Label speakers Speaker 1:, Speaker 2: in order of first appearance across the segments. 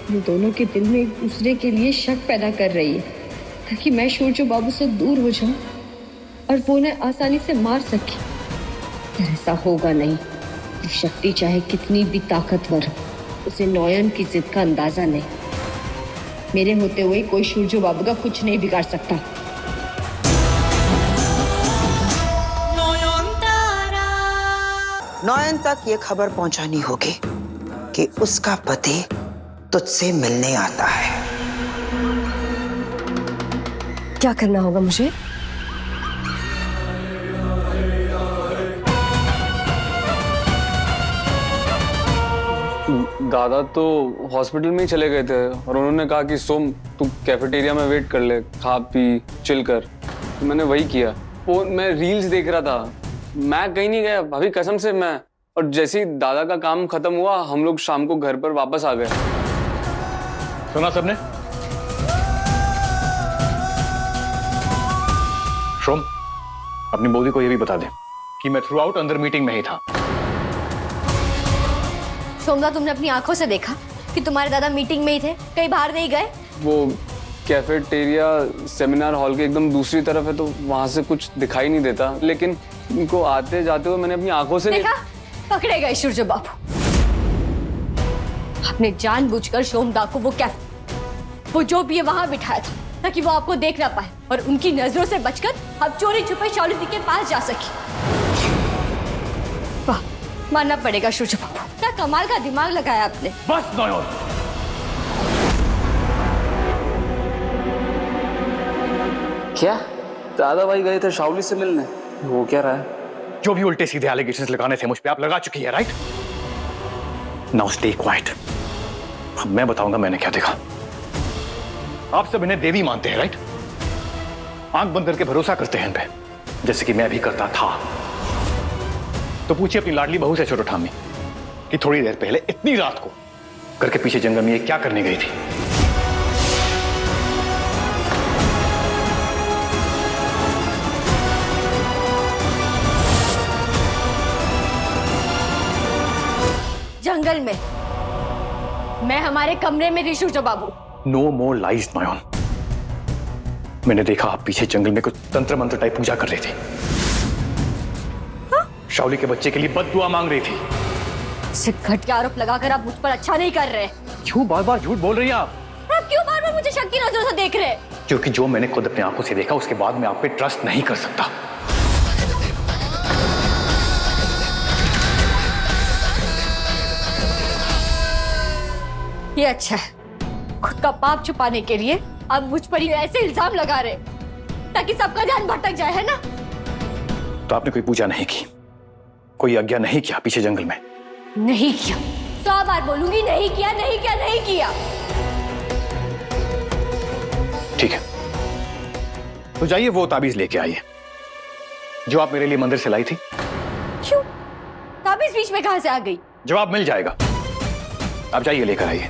Speaker 1: हम दोनों के दिल में एक दूसरे के लिए शक पैदा कर रही है ताकि मैं सूरज बाबू से दूर हो जाऊं और वो उन्हें आसानी से मार सके। पर ऐसा होगा नहीं। शक्ति चाहे कितनी भी ताकतवर हो, उसे नयन की जिद का अंदाजा नहीं। मेरे होते हुए कोई सूरज बाबू का कुछ नहीं बिगाड़ सकता।
Speaker 2: नयन तक ये खबर पहुंचानी होगी कि उसका पति तुझसे मिलने आता है।
Speaker 3: क्या करना होगा मुझे?
Speaker 4: दादा तो हॉस्पिटल में ही चले गए थे और उन्होंने कहा कि सोम तू कैफेटेरिया में वेट कर ले, खा पी चिल कर। तो मैंने वही किया। फोन में रील्स देख रहा था, मैं कहीं नहीं गया भाभी कसम से। मैं और जैसे ही दादा का काम खत्म हुआ हम लोग शाम को घर पर वापस आ गए।
Speaker 5: सुना सबने? सोम अपनी बोधी को यह भी बता दे कि मैं थ्रू आउट अंदर मीटिंग में ही था।
Speaker 3: सोमदा, तुमने अपनी आंखों से देखा कि तुम्हारे दादा मीटिंग में ही थे, कहीं बाहर नहीं गए?
Speaker 4: वो कैफेटेरिया सेमिनार हॉल के एकदम दूसरी तरफ है तो वहां से कुछ दिखाई नहीं देता, लेकिन इनको आते जाते हुए मैंने अपनी आंखों से
Speaker 3: देखा। पकड़े गए सूरज बाबू। आपने जानबूझकर सोमदा को वो जो भी है वहां बिठाया था ताकि वो आपको देख ना पाए और उनकी नजरों से बचकर आप चोरी छुपे शौर्य दी के पास जा सके। वाह, मानना पड़ेगा सूरज बाबू, क्या कमाल का दिमाग लगाया आपने।
Speaker 5: बस नयन,
Speaker 4: क्या दादा भाई गए थे शाओली से मिलने? वो क्या रहा है?
Speaker 5: जो भी उल्टे सीधे एलिगेशंस लगाने थे मुझ पे आप लगा चुकी है, राइट? Now stay quiet. अब मैं बताऊंगा मैंने क्या देखा। आप सब इन्हें देवी मानते हैं, राइट? आंख बंद करके भरोसा करते हैं इन पे, जैसे कि मैं भी करता था। तो पूछिए अपनी लाडली बहू से छोटो ठामी कि थोड़ी देर पहले इतनी रात को घर के पीछे जंगल में ये क्या करने गई थी।
Speaker 3: जंगल में मैं हमारे कमरे में थी सूरज बाबू।
Speaker 5: नो मोर लाइज नयन। मैंने देखा आप पीछे जंगल में कुछ तंत्र मंत्र टाइप पूजा कर रही थी। शाओली के बच्चे के लिए बद्दुआ मांग रही थी।
Speaker 3: सिर्फ घटिया आरोप लगाकर आप मुझ पर अच्छा नहीं कर रहे।
Speaker 5: क्यों बार बार झूठ बोल रही हैं आप?
Speaker 3: आप क्यों बार बार मुझे शक की नजरों से देख रहे?
Speaker 5: क्योंकि जो मैंने खुद अपनी आंखों से देखा उसके बाद मैं आप पे ट्रस्ट नहीं कर सकता।
Speaker 3: ये अच्छा है, खुद का पाप छुपाने के लिए आप मुझ पर ही ऐसे इल्जाम लगा रहे ताकि सबका ध्यान भटक जाए, है ना?
Speaker 5: तो आपने कोई पूजा नहीं की, कोई यज्ञ नहीं किया पीछे जंगल में?
Speaker 3: नहीं किया। 100 बार बोलूंगी, नहीं किया, नहीं किया, नहीं किया।
Speaker 5: ठीक है, तो जाइए वो ताबीज लेके आइए जो आप मेरे लिए मंदिर से लाई थी।
Speaker 3: क्यों? ताबीज बीच में कहां से आ गई?
Speaker 5: जवाब मिल जाएगा, आप जाइए लेकर आइए।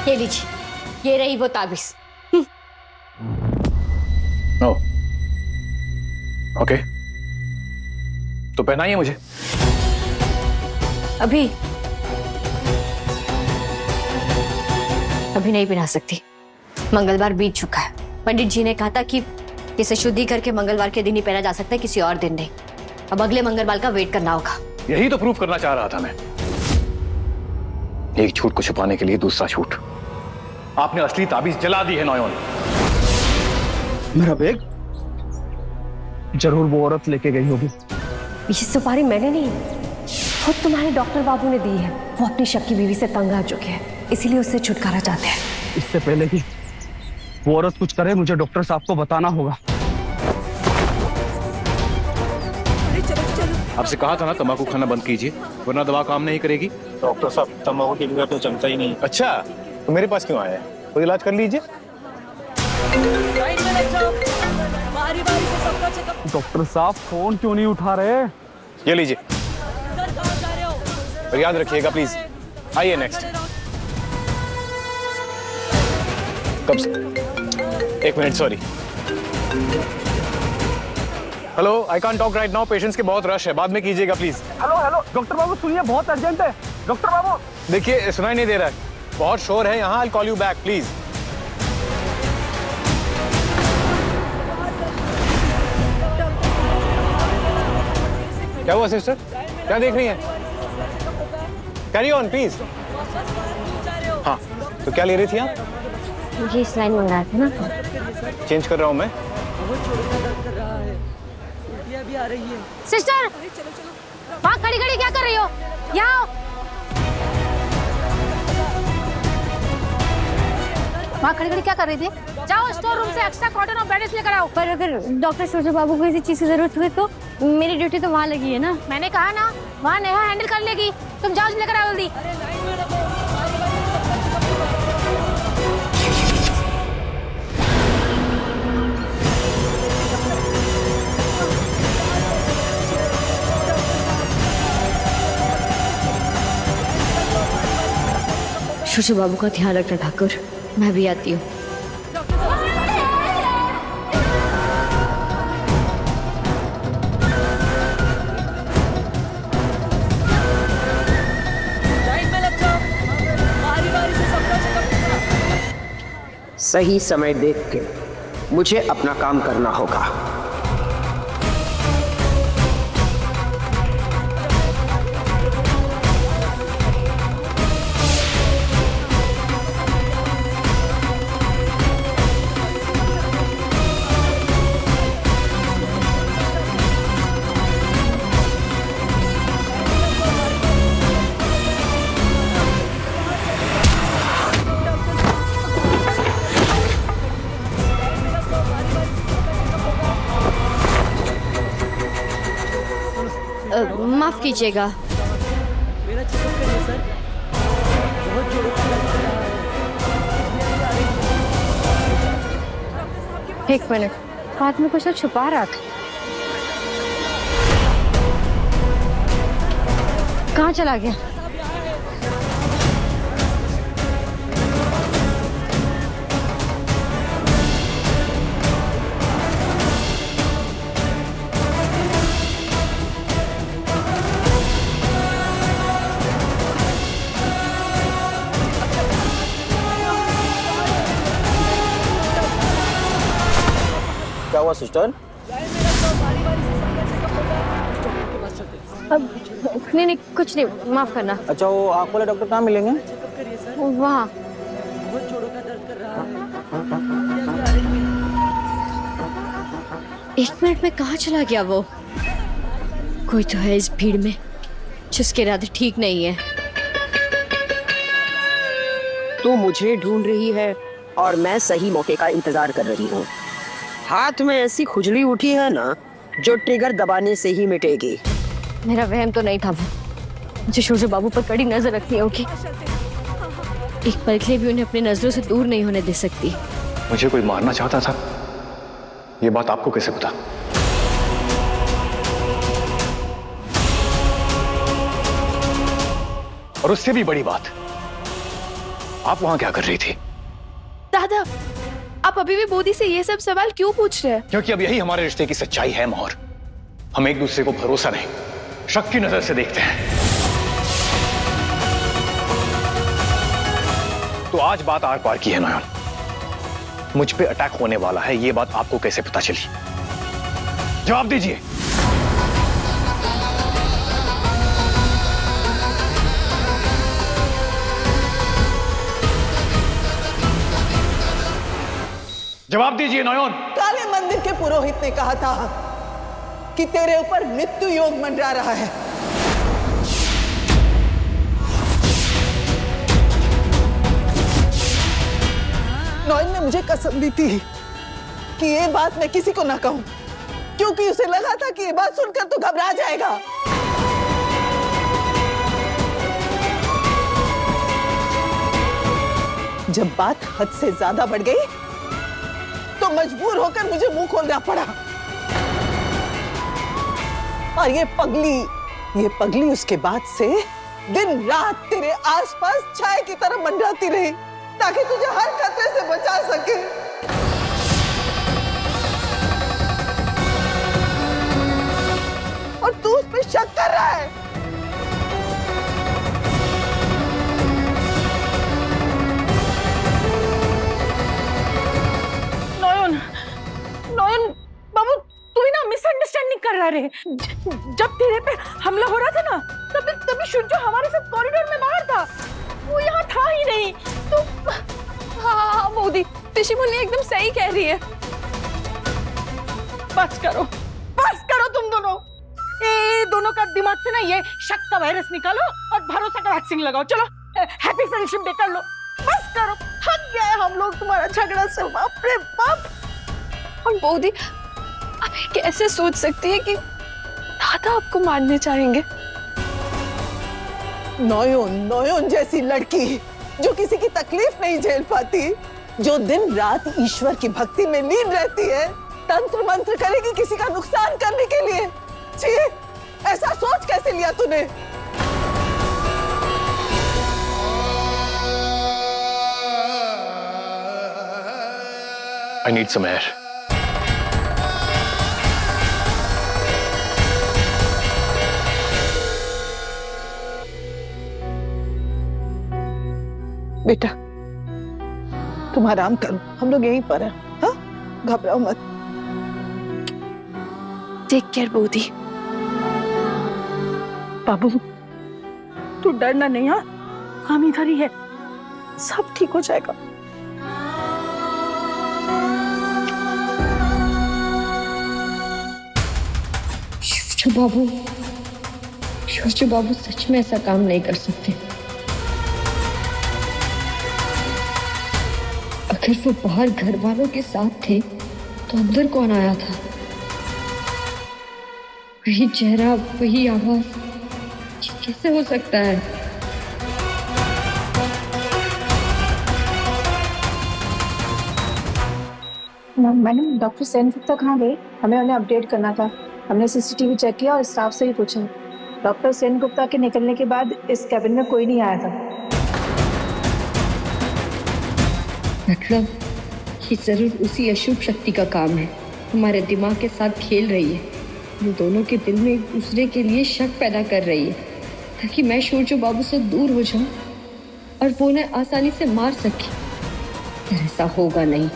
Speaker 3: ये लीजिए, ये रही वो ताबीज।
Speaker 5: ओके, तो पहनाइए मुझे।
Speaker 3: अभी नहीं पहना सकती, मंगलवार बीत चुका है। पंडित जी ने कहा था कि इसे शुद्धि करके मंगलवार के दिन ही पहना जा सकता है, किसी और दिन नहीं। अब अगले मंगलवार का वेट करना होगा।
Speaker 5: यही तो प्रूफ करना चाह रहा था मैं। एक झूठ को छुपाने के लिए दूसरा झूठ। आपने असली ताबीज जला दी है नयन।
Speaker 6: मेरा बैग जरूर वो औरत लेके गई होगी।
Speaker 3: ये सुपारी मैंने नहीं, खुद तुम्हारे डॉक्टर बाबू ने दी है। वो अपनी शक की बीवी से तंग आ चुके हैं, इसीलिए उससे छुटकारा चाहते हैं।
Speaker 6: इससे पहले कि वो औरत कुछ करे, मुझे डॉक्टर साहब को बताना होगा।
Speaker 5: आपसे कहा था ना तंबाकू खाना बंद कीजिए, वरना दवा काम नहीं करेगी।
Speaker 7: डॉक्टर साहब तंबाकू के बगैर तो चलता ही नहीं।
Speaker 5: अच्छा, तो मेरे पास क्यों आया है? कोई इलाज कर लीजिए।
Speaker 6: डॉक्टर साहब फोन क्यों नहीं उठा रहे?
Speaker 5: ये लीजिए, और याद रखिएगा प्लीज। आइए नेक्स्ट। कब से? 1 minute, sorry. Hello, I can't talk right now, patients के बहुत रश है, बाद में कीजिएगा प्लीज।
Speaker 6: हेलो हेलो डॉक्टर बाबू सुनिए, बहुत अर्जेंट है। डॉक्टर बाबू
Speaker 5: देखिए सुनाई नहीं दे रहा है, बहुत शोर है यहाँ। I call you back please. क्या हुआ सिस्टर, क्या देख रही हैं? Carry on please. हाँ, तो क्या ले रही थी आप?
Speaker 3: ये स्लाइन मंगाया था ना।
Speaker 5: चेंज कर रहा हूँ मैं।
Speaker 3: सिस्टर, वहाँ खड़ी खड़ी क्या कर रही हो? यहाँ आओ। वहाँ खड़ी खड़ी क्या कर रही थी? जाओ स्टोर रूम से एक्स्ट्रा कॉटन और बैंडेज लेकर आओ। पर अगर डॉक्टर सूर्य बाबू को किसी चीज की जरूरत हुई तो मेरी ड्यूटी तो वहाँ लगी है ना। मैंने कहा ना, वहाँ नेहा हैंडल कर लेगी। तुम जाओ लेकर आओ जल्दी। सूर्य बाबू का ध्यान रखना ठाकुर, मैं भी आती हूँ।
Speaker 2: सही समय देख के मुझे अपना काम करना होगा।
Speaker 3: माफ कीजिएगा। एक मिनट, हाथ में कुछ छुपा रहा था। कहाँ चला गया?
Speaker 7: क्या हुआ सिस्टर?
Speaker 3: अब नहीं, कुछ नहीं, माफ करना।
Speaker 7: अच्छा, वो आँख वाले डॉक्टर कहाँ मिलेंगे?
Speaker 3: वहाँ। एक मिनट में कहाँ चला गया वो? कोई तो है इस भीड़ में जिसके इरादे ठीक नहीं है।
Speaker 2: तू मुझे ढूंढ रही है और मैं सही मौके का इंतजार कर रही हूँ। हाथ में ऐसी खुजली उठी है ना जो ट्रिगर दबाने से ही मिटेगी।
Speaker 3: मेरा वहम तो नहीं था वो। मुझे सूर्य बाबू पर कड़ी नजर रखनी होगी। एक पल के लिए भी उन्हें अपनी नजरों से दूर नहीं होने दे सकती।
Speaker 5: मुझे कोई मारना चाहता था, ये बात आपको कैसे पता? और उससे भी बड़ी बात, आप वहां क्या कर रही थी?
Speaker 8: दादा, आप अभी भी बोधी से ये सब सवाल क्यों पूछ रहे हैं?
Speaker 5: क्योंकि अब यही हमारे रिश्ते की सच्चाई है मोहर। हम एक दूसरे को भरोसा नहीं, शक की नजर से देखते हैं। तो आज बात आर पार की है नयन। मुझ पे अटैक होने वाला है, ये बात आपको कैसे पता चली? जवाब दीजिए। जवाब दीजिए नयन।
Speaker 9: काले मंदिर के पुरोहित ने कहा था कि तेरे ऊपर मृत्यु योग मंडरा रहा है। नॉयन ने मुझे कसम दी थी कि ये बात मैं किसी को ना कहूं, क्योंकि उसे लगा था कि ये बात सुनकर तो घबरा जाएगा। जब बात हद से ज्यादा बढ़ गई तो मजबूर होकर मुझे मुंह खोलना पड़ा। और ये पगली उसके बाद से दिन रात तेरे आसपास छाए की तरह मंडराती रही ताकि तुझे हर खतरे से बचा सके। और तू उस पर शक कर रहा है।
Speaker 10: नॉयन बाबू, तू ही ना मिसअंडरस्टैंडिंग कर रहा रे। जब तेरे पे हमला हो रहा था ना, तभी शुभ हमारे साथ कॉरिडोर में बाहर था, वो यहाँ था ही नहीं। तो
Speaker 8: हाँ मोदी, पिशी मुन्नी एकदम सही कह रही है।
Speaker 10: बस करो तुम दोनों। ये दोनों का दिमाग से ना ये शक का वायरस निकालो और भरोसा का वैक्सीन लगाओ। चलो हैप्पी फ्रेंडशिप डे कर लो। बस करो, थक गए हम लोग तुम्हारा झगड़ा से। बाप रे बाप।
Speaker 8: और मोदी, आप ये कैसे सोच सकती है कि दादा आपको मारने चाहेंगे?
Speaker 9: नॉयन जैसी लड़की जो किसी की तकलीफ नहीं झेल पाती, जो दिन रात ईश्वर की भक्ति में लीन रहती है, तंत्र मंत्र करेगी किसी का नुकसान करने के लिए। छी, ऐसा सोच कैसे लिया तूने?
Speaker 5: I need some air.
Speaker 9: बेटा, तुम आराम करो, हम लोग यहीं पर हैं। हाँ, घबराओ मत।
Speaker 8: Take care Modi.
Speaker 10: बाबू, तू डरना नहीं। हाँ, हम इधर ही है, सब ठीक हो जाएगा।
Speaker 1: शिवजू बाबू सच में ऐसा काम नहीं कर सकते। अगर वो बाहर घर वालों के साथ थे तो अंदर कौन आया था? वही चेहरा, वही आवाज, ये कैसे हो सकता है?
Speaker 11: मैडम, डॉक्टर सेन गुप्ता कहाँ गए? हमें उन्हें अपडेट करना था। हमने सीसीटीवी चेक किया और स्टाफ से ही पूछा। डॉक्टर सेन गुप्ता के निकलने के बाद इस कैबिन में कोई नहीं आया था।
Speaker 1: मतलब ये जरूर उसी अशुभ शक्ति का काम है, हमारे दिमाग के साथ खेल रही है, हम दोनों के दिल में एक दूसरे के लिए शक पैदा कर रही है ताकि मैं शूरजो बाबू से दूर हो जाऊं और वो उन्हें आसानी से मार सके। पर ऐसा होगा नहीं।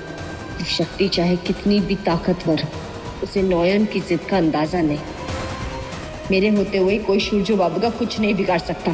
Speaker 1: ये शक्ति चाहे कितनी भी ताकतवर हो, उसे नॉयन की जिद का अंदाजा नहीं। मेरे होते हुए कोई शूरजो बाबू का कुछ नहीं बिगाड़ सकता।